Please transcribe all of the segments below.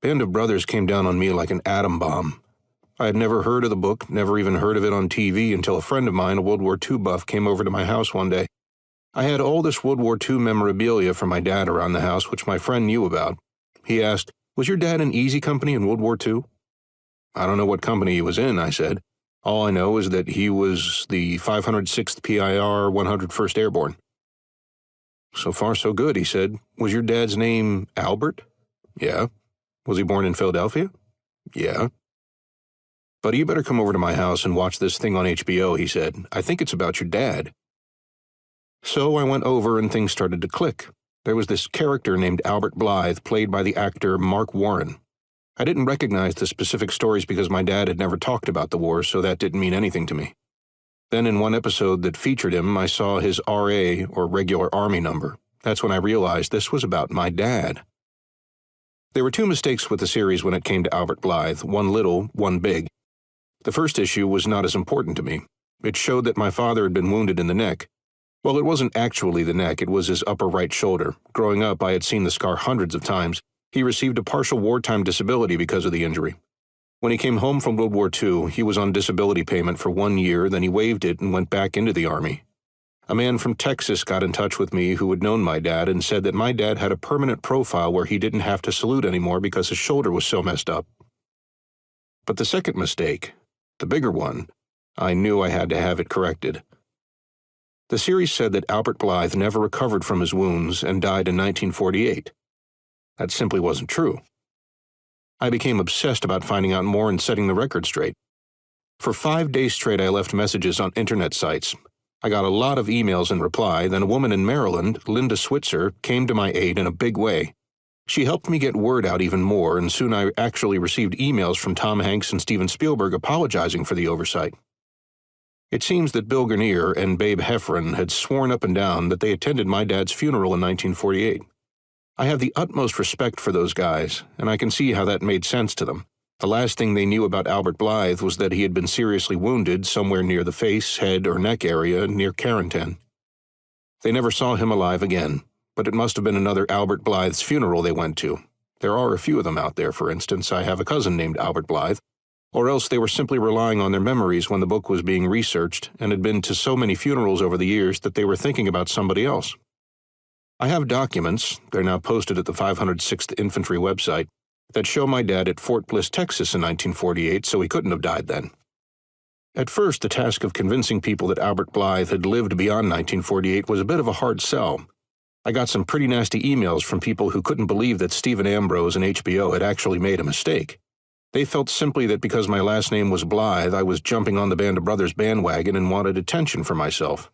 Band of Brothers came down on me like an atom bomb. I had never heard of the book, never even heard of it on TV until a friend of mine, a World War II buff, came over to my house one day. I had all this World War II memorabilia from my dad around the house, which my friend knew about. He asked, "Was your dad in Easy Company in World War II?" "I don't know what company he was in," I said. "All I know is that he was the 506th PIR 101st Airborne." "So far so good," he said. "Was your dad's name Albert?" "Yeah." "Was he born in Philadelphia?" "Yeah." "Buddy, you better come over to my house and watch this thing on HBO," he said. "I think it's about your dad." So I went over and things started to click. There was this character named Albert Blythe, played by the actor Mark Warren. I didn't recognize the specific stories because my dad had never talked about the war, so that didn't mean anything to me. Then in one episode that featured him, I saw his RA, or regular Army number. That's when I realized this was about my dad. There were two mistakes with the series when it came to Albert Blythe, one little, one big. The first issue was not as important to me. It showed that my father had been wounded in the neck. Well, it wasn't actually the neck, it was his upper right shoulder. Growing up, I had seen the scar hundreds of times. He received a partial wartime disability because of the injury. When he came home from World War II, he was on disability payment for 1 year, then he waived it and went back into the Army. A man from Texas got in touch with me who had known my dad and said that my dad had a permanent profile where he didn't have to salute anymore because his shoulder was so messed up. But the second mistake, the bigger one, I knew I had to have it corrected. The series said that Albert Blythe never recovered from his wounds and died in 1948. That simply wasn't true. I became obsessed about finding out more and setting the record straight. For 5 days straight, I left messages on internet sites. I got a lot of emails in reply, then a woman in Maryland, Linda Switzer, came to my aid in a big way. She helped me get word out even more, and soon I actually received emails from Tom Hanks and Steven Spielberg apologizing for the oversight. It seems that Bill Grenier and Babe Heffron had sworn up and down that they attended my dad's funeral in 1948. I have the utmost respect for those guys, and I can see how that made sense to them. The last thing they knew about Albert Blythe was that he had been seriously wounded somewhere near the face, head, or neck area near Carentan. They never saw him alive again, but it must have been another Albert Blythe's funeral they went to. There are a few of them out there, for instance. I have a cousin named Albert Blythe. Or else they were simply relying on their memories when the book was being researched and had been to so many funerals over the years that they were thinking about somebody else. I have documents, they're now posted at the 506th Infantry website, that show my dad at Fort Bliss, Texas in 1948, so he couldn't have died then. At first, the task of convincing people that Albert Blythe had lived beyond 1948 was a bit of a hard sell. I got some pretty nasty emails from people who couldn't believe that Stephen Ambrose and HBO had actually made a mistake. They felt simply that because my last name was Blythe, I was jumping on the Band of Brothers bandwagon and wanted attention for myself.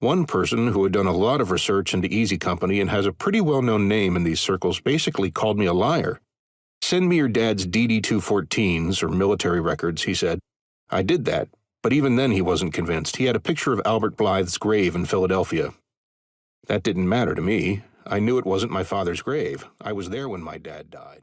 One person who had done a lot of research into Easy Company and has a pretty well-known name in these circles basically called me a liar. "Send me your dad's DD-214s, or military records," he said. I did that, but even then he wasn't convinced. He had a picture of Albert Blythe's grave in Philadelphia. That didn't matter to me. I knew it wasn't my father's grave. I was there when my dad died.